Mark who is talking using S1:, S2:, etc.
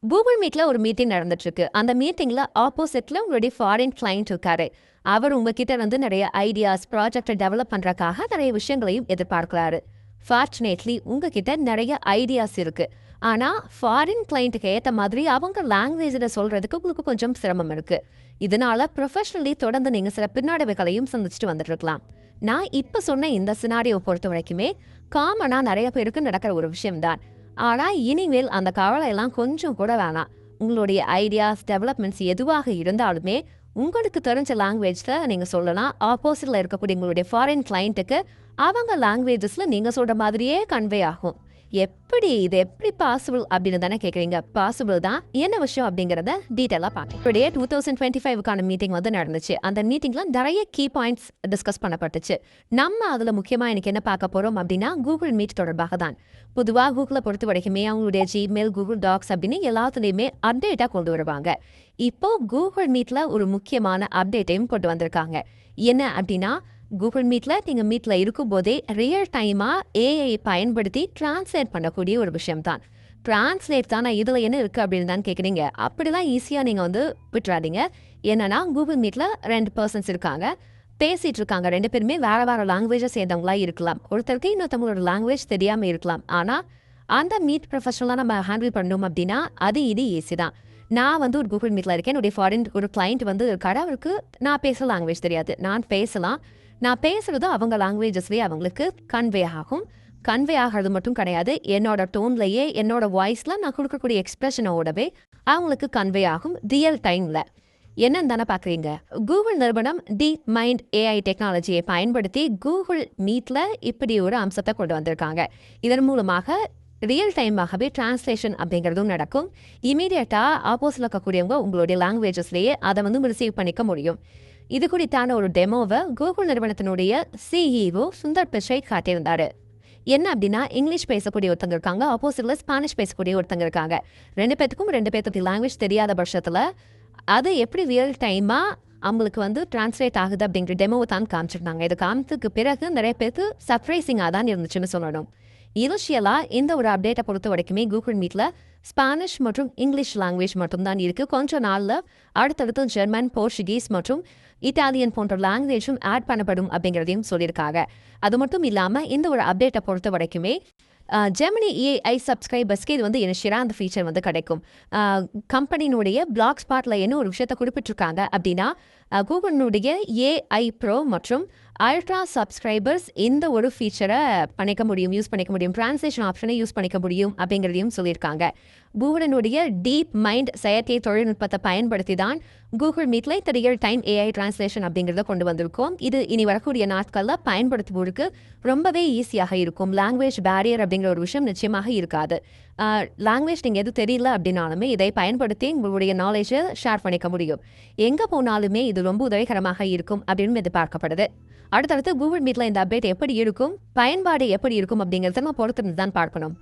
S1: Google மீட்ல ஒரு meeting நடந்துட்டு இருக்கு. அந்த மீட்டிங்ல ஆப்போசிட்ல உங்களுடைய ஃபாரின் கிளையண்ட் இருக்காரு. அவர் உங்ககிட்ட நிறைய ஐடியாஸ், ப்ராஜெக்டை டெவலப் பண்றதுக்காக நிறைய விஷயங்களையும் எதிர்பார்க்கிறாரு. ஃபார்ச்சுனேட்லி உங்ககிட்ட நிறைய ஐடியாஸ் இருக்கு. ஆனா ஃபாரின் கிளையண்ட்டுக்கு ஏத்த மாதிரி அவங்க லாங்குவேஜ்ல சொல்றதுக்கு உங்களுக்கு கொஞ்சம் சிரமம் இருக்கு. இதனால ப்ரொஃபஷனலி தொடர்ந்து நீங்க சில பின்னடைவுகளையும் சந்திச்சுட்டு வந்துட்டு இருக்கலாம். நான் இப்ப சொன்ன இந்த சினாரியோ பொறுத்த வரைக்குமே காமனா நிறைய பேருக்கு நடக்கிற ஒரு விஷயம்தான். ஆனா இனிமேல் அந்த கவலை எல்லாம் கொஞ்சம் கூட வேணாம். உங்களுடைய ஐடியாஸ், டெவலப்மெண்ட்ஸ் எதுவாக இருந்தாலுமே உங்களுக்கு தெரிஞ்ச லாங்குவேஜ்ல நீங்க சொல்லலாம். ஆப்போசிட்ல இருக்கக்கூடிய உங்களுடைய ஃபாரின் கிளையண்ட்டுக்கு அவங்க லாங்குவேஜஸ்ல நீங்க சொல்ற மாதிரியே கன்வே ஆகும். இது எப்படி பாசிபிள் அப்படின்னு தானே கேட்குறீங்க? பாசிபிள் தான். என்ன விஷயம் அப்படிங்கிறத டீட்டெயிலாக பார்க்கலாம். இப்படியே 2025க்கான மீட்டிங் நடந்துச்சு. அந்த மீட்டிங்ல நிறைய கீ பாயிண்ட்ஸ் டிஸ்கஸ் பண்ணப்பட்டுச்சு. நம்ம அதில் முக்கியமாக எனக்கு என்ன பார்க்க போகிறோம் அப்படின்னா கூகுள் மீட் தொடர்பாக தான். பொதுவாக கூகுளை பொறுத்த வரைக்குமே அவங்களுடைய ஜிமெயில், கூகுள் டாக்ஸ் அப்படின்னு எல்லாத்துலேயுமே அப்டேட்டாக கொண்டு வருவாங்க. இப்போ கூகுள் மீட்ல ஒரு முக்கியமான அப்டேட்டையும் கொண்டு வந்திருக்காங்க. என்ன அப்படின்னா, கூகுள் மீட்ல நீங்க மீட்ல இருக்கும் போதே ரியல் டைமா ஏஐ பயன்படுத்தி டிரான்ஸ்லேட் பண்ணக்கூடிய ஒரு விஷயம் தான். டிரான்ஸ்லேட் தானே, இதுல என்ன இருக்கு அப்படின்னு தான் கேட்குறீங்க. அப்படிலாம் ஈஸியா நீங்க விட்டுறாதீங்க. என்னன்னா கூகுள் மீட்ல 2 பர்சன்ஸ் இருக்காங்க, பேசிட்டு இருக்காங்க. 2 பேருமே வேற வேற லாங்குவேஜை சேர்ந்தவங்களா இருக்கலாம். ஒருத்தருக்கு இன்னொருத்தவங்களோட லாங்குவேஜ் தெரியாம இருக்கலாம். ஆனா அந்த மீட் ப்ரொஃபஷனலா நம்ம ஹேண்டில் பண்ணணும் அப்படின்னா அது இது ஈஸி தான். நான் ஒரு கூகுள் மீட்ல இருக்கேன். என்னுடைய ஃபாரின் ஒரு கிளைண்ட் இருக்காரு. அவருக்கு நான் பேசுகிற லாங்குவேஜ் தெரியாது. நான் பேசலாம். நான் பேசுறது அவங்க லாங்குவேஜஸ்லேயே அவங்களுக்கு கன்வே ஆகும். கன்வே ஆகிறது மட்டும் கிடையாது, என்னோட டோன்லேயே, என்னோட வாய்ஸில் நான் கொடுக்கக்கூடிய எக்ஸ்பிரஷனோடவே அவங்களுக்கு கன்வே ஆகும் ரியல் டைமில். என்னன்னு தானே பார்க்குறீங்க? கூகுள் நிறுவனம் டீப் மைண்ட் ஏஐ டெக்னாலஜியை பயன்படுத்தி கூகுள் மீட்டில் இப்படி ஒரு அம்சத்தை கொண்டு வந்திருக்காங்க. இதன் மூலமாக ரியல் டைமாகவே டிரான்ஸ்லேஷன் அப்படிங்கிறதும் நடக்கும். இமீடியட்டாக ஆப்போசிட்டில் இருக்கக்கூடியவங்க உங்களுடைய லாங்குவேஜஸ்லேயே அதை ரிசீவ் பண்ணிக்க முடியும். இது குறித்தான ஒரு டெமோவை கூகுள் நிறுவனத்தினுடைய சிஇஓ சுந்தர் பிச்சை காட்டியிருந்தாரு. என்ன அப்படின்னா, இங்கிலீஷ் பேசக்கூடிய ஒருத்தங்க இருக்காங்க, ஆப்போசிட்ல ஸ்பானிஷ் பேசக்கூடிய ஒருத்தங்க இருக்காங்க. 2 பேத்துக்கு லாங்குவேஜ் தெரியாத பட்சத்தில் அது எப்படி ரியல் டைமாக அவங்களுக்கு டிரான்ஸ்லேட் ஆகுது அப்படிங்கிற டெமோவை தான் காமிச்சிருந்தாங்க. இது காமிச்சதுக்கு பிறகு நிறைய பேருக்கு சர்ப்ரைசிங்காக தான் இருந்துச்சுன்னு சொல்லணும். இனிஷியலாக இந்த ஒரு அப்டேட்டை பொறுத்த வரைக்குமே கூகுள் மீட்ல ஸ்பானிஷ் மற்றும் இங்கிலீஷ் லாங்குவேஜ் மட்டும்தான் இருக்கு. கொஞ்ச நாளில் அடுத்தடுத்து ஜெர்மன், போர்ச்சுகீஸ் மற்றும் இட்டாலியன் போன்ற லாங்குவேஜும் ஆட் பண்ணப்படும் அப்படிங்கிறதையும் சொல்லியிருக்காங்க. அது மட்டும் இல்லாமல் இந்த ஒரு அப்டேட்டை பொறுத்த வரைக்குமே ஜெமினி ஏஐ சப்ஸ்கிரைபர்ஸ்க்கு இது இனிஷியலாக அந்த ஃபீச்சர் கிடைக்கும். கம்பெனியினுடைய பிளாக் ஸ்பாட்டில் என்ன ஒரு விஷயத்தை குறிப்பிட்டிருக்காங்க அப்படின்னா, கூகுளினுடைய ஏஐ ப்ரோ மற்றும் அல்ட்ரா சப்ஸ்கிரைபர்ஸ் இந்த ஒரு ஃபீச்சரை யூஸ் பண்ணிக்க முடியும், டிரான்ஸ்லேஷன் ஆப்ஷனை யூஸ் பண்ணிக்க முடியும் அப்படிங்கிறதையும் சொல்லியிருக்காங்க. கூகுளினுடைய டீப் மைண்ட் செயற்கை தொழில்நுட்பத்தை பயன்படுத்தி தான் கூகுள் மீட்ல இந்த ரியல் டைம் ஏஐ டிரான்ஸ்லேஷன் அப்படிங்கிறத கொண்டு வந்திருக்கோம். இது இனி வரக்கூடிய நாட்களில் பயன்படுத்துவோருக்கு ரொம்பவே ஈஸியாக இருக்கும். லாங்குவேஜ் பேரியர் அப்படிங்கிற ஒரு விஷயம் நிச்சயமாக இருக்காது. லாங்குவேஜ் நீங்கள் எதுவும் தெரியல அப்படின்னாலுமே இதை பயன்படுத்தி உங்களுடைய நாலேஜை ஷேர் பண்ணிக்க முடியும். எங்கே போனாலுமே இது ரொம்ப உதவிகரமாக இருக்கும் அப்படின்னு எதிர்பார்க்கப்படுது. அடுத்தடுத்து கூகுள் மீட்ல இந்த அப்டேட் எப்படி இருக்கும், பயன்பாடு எப்படி இருக்கும் அப்படிங்கிறத நம்ம பொறுத்திருந்து தான் பார்க்கணும்.